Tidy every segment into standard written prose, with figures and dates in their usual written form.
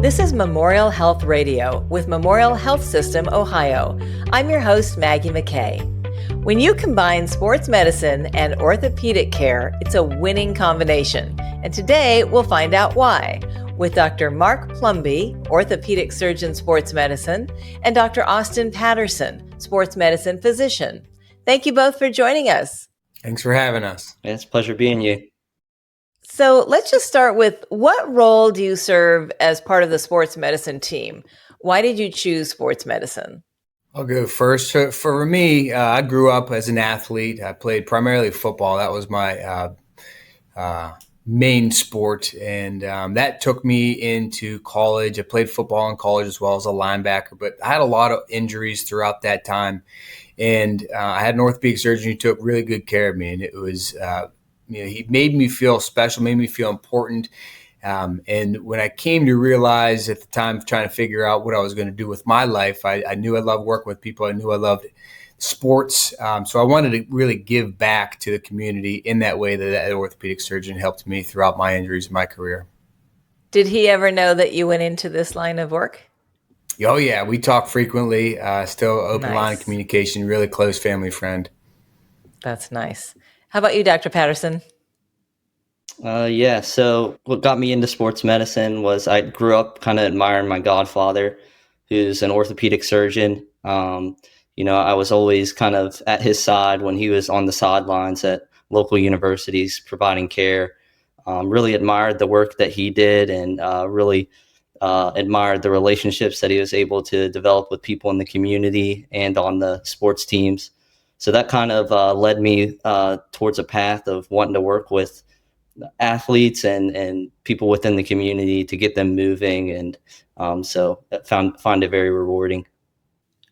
This is Memorial Health Radio with Memorial Health System, Ohio. I'm your host, Maggie McKay. When you combine sports medicine and orthopedic care, it's a winning combination. And today we'll find out why with Dr. Mark Plumby, orthopedic surgeon, sports medicine, and Dr. Austin Patterson, sports medicine physician. Thank you both for joining us. Thanks for having us. Yeah, it's a pleasure being you. So let's just start with, what role do you serve as part of the sports medicine team? Why did you choose sports medicine? I'll go first. So for me, I grew up as an athlete. I played primarily football. That was my main sport. And that took me into college. I played football in college as well as a linebacker, but I had a lot of injuries throughout that time. And I had an orthopedic surgeon who took really good care of me. And it was he made me feel special, made me feel important. And when I came to realize at the time of trying to figure out what I was going to do with my life, I knew I loved working with people. I knew I loved sports. So I wanted to really give back to the community in that way that orthopedic surgeon helped me throughout my injuries in my career. Did he ever know that you went into this line of work? Oh, yeah. We talk frequently, still open line of communication, really close family friend. That's nice. How about you, Dr. Patterson? So what got me into sports medicine was I grew up kind of admiring my godfather, who's an orthopedic surgeon. I was always kind of at his side when he was on the sidelines at local universities providing care. Really admired the work that he did and really admired the relationships that he was able to develop with people in the community and on the sports teams. So that kind of led me towards a path of wanting to work with athletes and people within the community to get them moving. And so I find it very rewarding.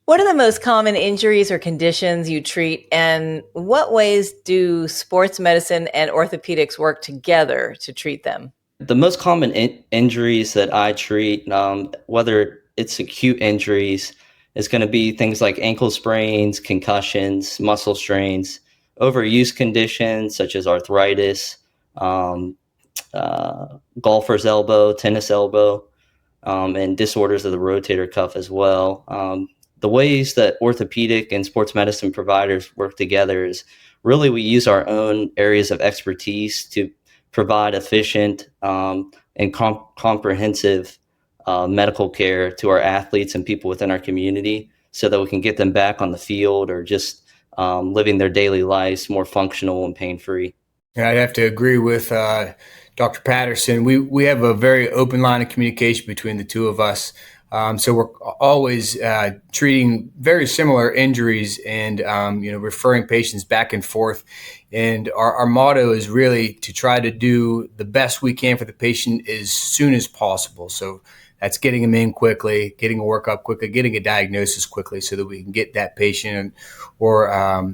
What are the most common injuries or conditions you treat, and what ways do sports medicine and orthopedics work together to treat them? The most common injuries that I treat, whether it's acute injuries, is going to be things like ankle sprains, concussions, muscle strains, overuse conditions such as arthritis, golfer's elbow, tennis elbow, and disorders of the rotator cuff as well. The ways that orthopedic and sports medicine providers work together is really we use our own areas of expertise to provide efficient and comprehensive medical care to our athletes and people within our community so that we can get them back on the field or just living their daily lives more functional and pain-free. Yeah, I'd have to agree with Dr. Patterson. We have a very open line of communication between the two of us. So we're always treating very similar injuries and, referring patients back and forth. And our motto is really to try to do the best we can for the patient as soon as possible. So that's getting them in quickly, getting a workup quickly, getting a diagnosis quickly so that we can get that patient or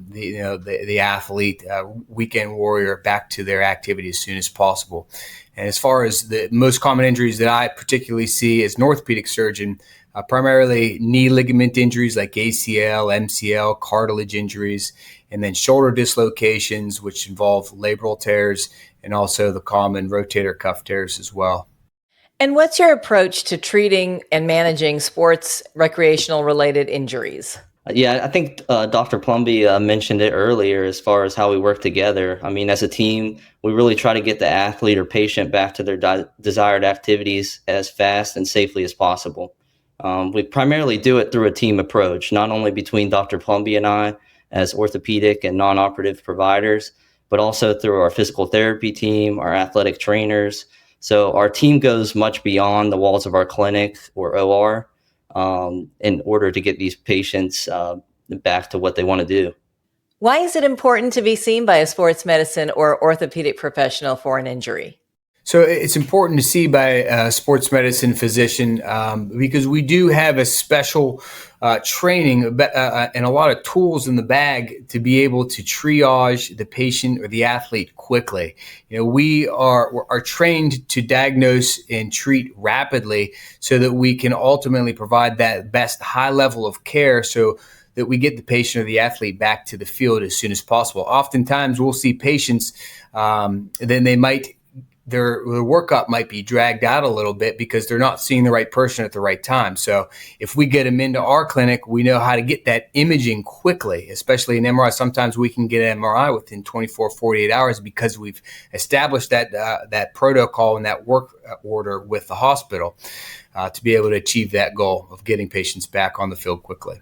the athlete, weekend warrior back to their activity as soon as possible. And as far as the most common injuries that I particularly see as an orthopedic surgeon, primarily knee ligament injuries like ACL, MCL, cartilage injuries, and then shoulder dislocations, which involve labral tears and also the common rotator cuff tears as well. And what's your approach to treating and managing sports recreational related injuries? I think Dr. Plumby mentioned it earlier as far as how we work together. I mean, as a team, we really try to get the athlete or patient back to their desired activities as fast and safely as possible. We primarily do it through a team approach, not only between Dr. Plumby and I as orthopedic and non-operative providers, but also through our physical therapy team, our athletic trainers. So our team goes much beyond the walls of our clinic or OR in order to get these patients back to what they want to do. Why is it important to be seen by a sports medicine or orthopedic professional for an injury? So it's important to see by a sports medicine physician because we do have a special training and a lot of tools in the bag to be able to triage the patient or the athlete quickly. We are trained to diagnose and treat rapidly so that we can ultimately provide that best high level of care so that we get the patient or the athlete back to the field as soon as possible. Oftentimes we'll see patients, then they might their workup might be dragged out a little bit because they're not seeing the right person at the right time. So if we get them into our clinic, we know how to get that imaging quickly, especially in MRI. Sometimes we can get an MRI within 24, 48 hours because we've established that protocol and that work order with the hospital to be able to achieve that goal of getting patients back on the field quickly.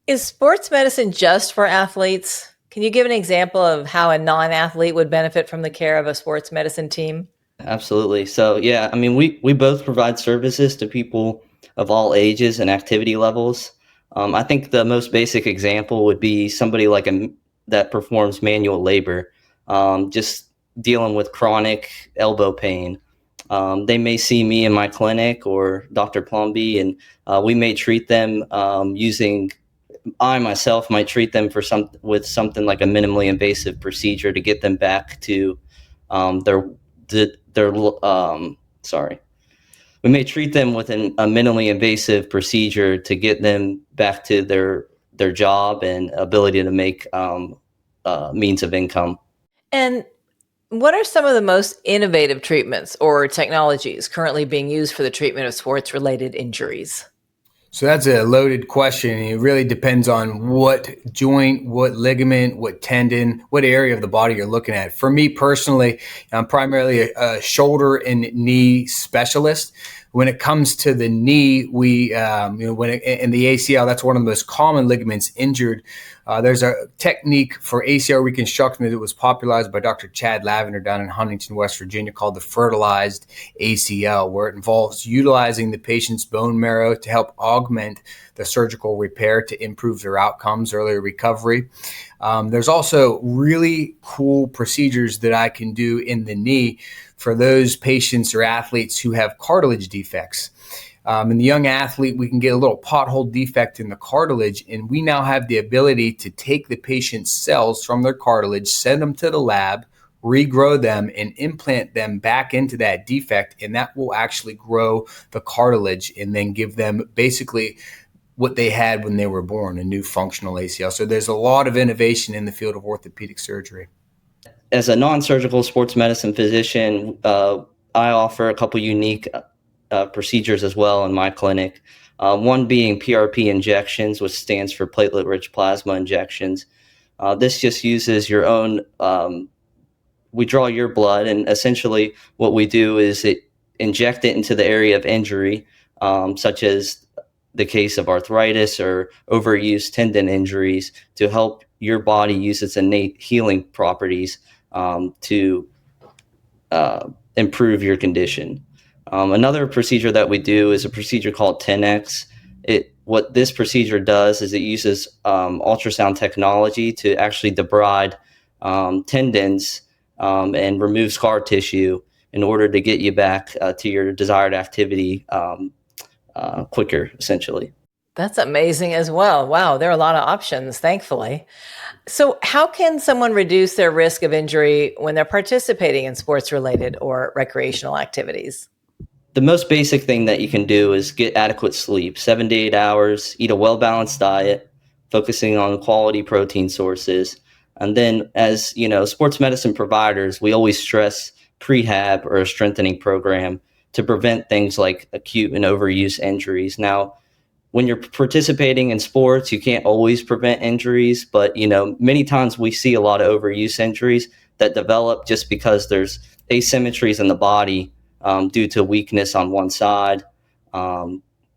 Is sports medicine just for athletes? Can you give an example of how a non-athlete would benefit from the care of a sports medicine team? Absolutely. So yeah, I mean, we both provide services to people of all ages and activity levels. I think the most basic example would be somebody like that performs manual labor, just dealing with chronic elbow pain. They may see me in my clinic or Dr. Plumby, and we may treat them using. I myself might treat them with something like a minimally invasive procedure to get them back to sorry. We may treat them with a minimally invasive procedure to get them back to their job and ability to make means of income. And what are some of the most innovative treatments or technologies currently being used for the treatment of sports-related injuries? So that's a loaded question. It really depends on what joint, what ligament, what tendon, what area of the body you're looking at. For me personally, I'm primarily a shoulder and knee specialist. When it comes to the knee, in the ACL, that's one of the most common ligaments injured. There's a technique for ACL reconstruction that was popularized by Dr. Chad Lavender down in Huntington, West Virginia, called the fertilized ACL, where it involves utilizing the patient's bone marrow to help augment the surgical repair to improve their outcomes, earlier recovery. There's also really cool procedures that I can do in the knee for those patients or athletes who have cartilage defects. In the young athlete, we can get a little pothole defect in the cartilage, and we now have the ability to take the patient's cells from their cartilage, send them to the lab, regrow them, and implant them back into that defect, and that will actually grow the cartilage and then give them basically what they had when they were born, a new functional ACL. So there's a lot of innovation in the field of orthopedic surgery. As a non-surgical sports medicine physician, I offer a couple unique procedures as well in my clinic. One being PRP injections, which stands for platelet-rich plasma injections. This just uses your own, we draw your blood, and essentially what we do is inject it into the area of injury, such as the case of arthritis or overuse tendon injuries, to help your body use its innate healing properties to improve your condition. Another procedure that we do is a procedure called 10X. What this procedure does is it uses ultrasound technology to actually debride tendons and remove scar tissue in order to get you back to your desired activity quicker, essentially. That's amazing as well. Wow, there are a lot of options, thankfully. So how can someone reduce their risk of injury when they're participating in sports-related or recreational activities? The most basic thing that you can do is get adequate sleep, 7 to 8 hours, eat a well-balanced diet, focusing on quality protein sources. And then as, sports medicine providers, we always stress prehab or a strengthening program to prevent things like acute and overuse injuries. Now, when you're participating in sports, you can't always prevent injuries, but, many times we see a lot of overuse injuries that develop just because there's asymmetries in the body due to weakness on one side.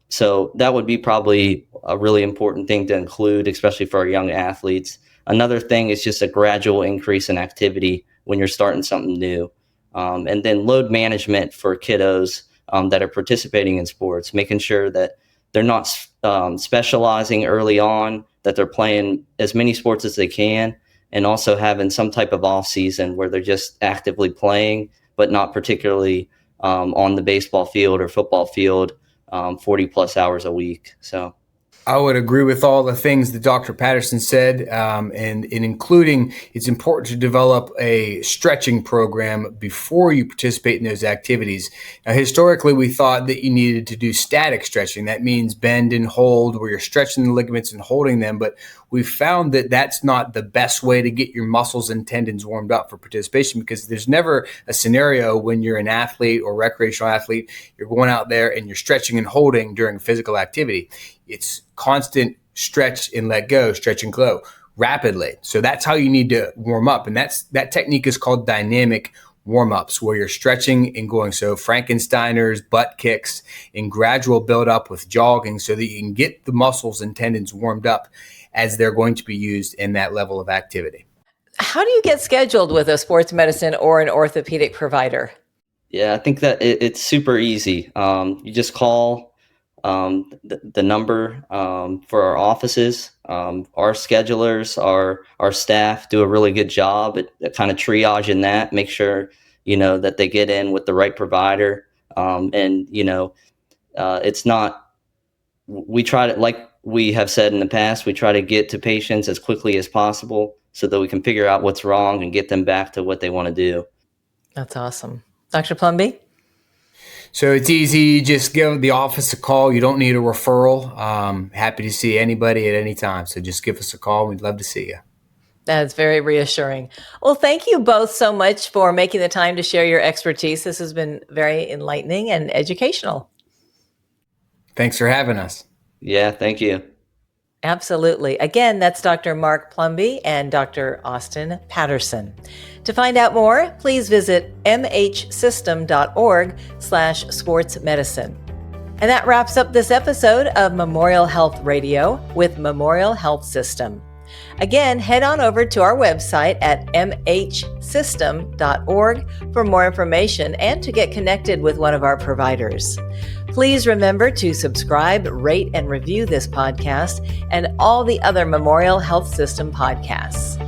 So that would be probably a really important thing to include, especially for our young athletes. Another thing is just a gradual increase in activity when you're starting something new. And then load management for kiddos that are participating in sports, making sure that they're not specializing early on, that they're playing as many sports as they can, and also having some type of off season where they're just actively playing, but not particularly on the baseball field or football field 40 plus hours a week. So I would agree with all the things that Dr. Patterson said, and including it's important to develop a stretching program before you participate in those activities. Now, historically, we thought that you needed to do static stretching. That means bend and hold, where you're stretching the ligaments and holding them. But we found that that's not the best way to get your muscles and tendons warmed up for participation, because there's never a scenario when you're an athlete or recreational athlete, you're going out there and you're stretching and holding during physical activity. It's constant stretch and let go, stretch and go rapidly. So that's how you need to warm up. And that technique is called dynamic warm-ups, where you're stretching and going. So Frankensteiners, butt kicks, and gradual build up with jogging, so that you can get the muscles and tendons warmed up as they're going to be used in that level of activity. How do you get scheduled with a sports medicine or an orthopedic provider? Yeah, I think that it's super easy. You just call the number for our offices. Our schedulers, our staff do a really good job at kind of triaging that, make sure, that they get in with the right provider. It's not, we try to, like we have said in the past, we try to get to patients as quickly as possible so that we can figure out what's wrong and get them back to what they want to do. That's awesome. Dr. Plumby? So it's easy. Just give the office a call. You don't need a referral. Happy to see anybody at any time. So just give us a call. We'd love to see you. That's very reassuring. Well, thank you both so much for making the time to share your expertise. This has been very enlightening and educational. Thanks for having us. Yeah, thank you. Absolutely. Again, that's Dr. Mark Plumby and Dr. Austin Patterson. To find out more, please visit mhsystem.org/sportsmedicine. And that wraps up this episode of Memorial Health Radio with Memorial Health System. Again, head on over to our website at mhsystem.org for more information and to get connected with one of our providers. Please remember to subscribe, rate, and review this podcast and all the other Memorial Health System podcasts.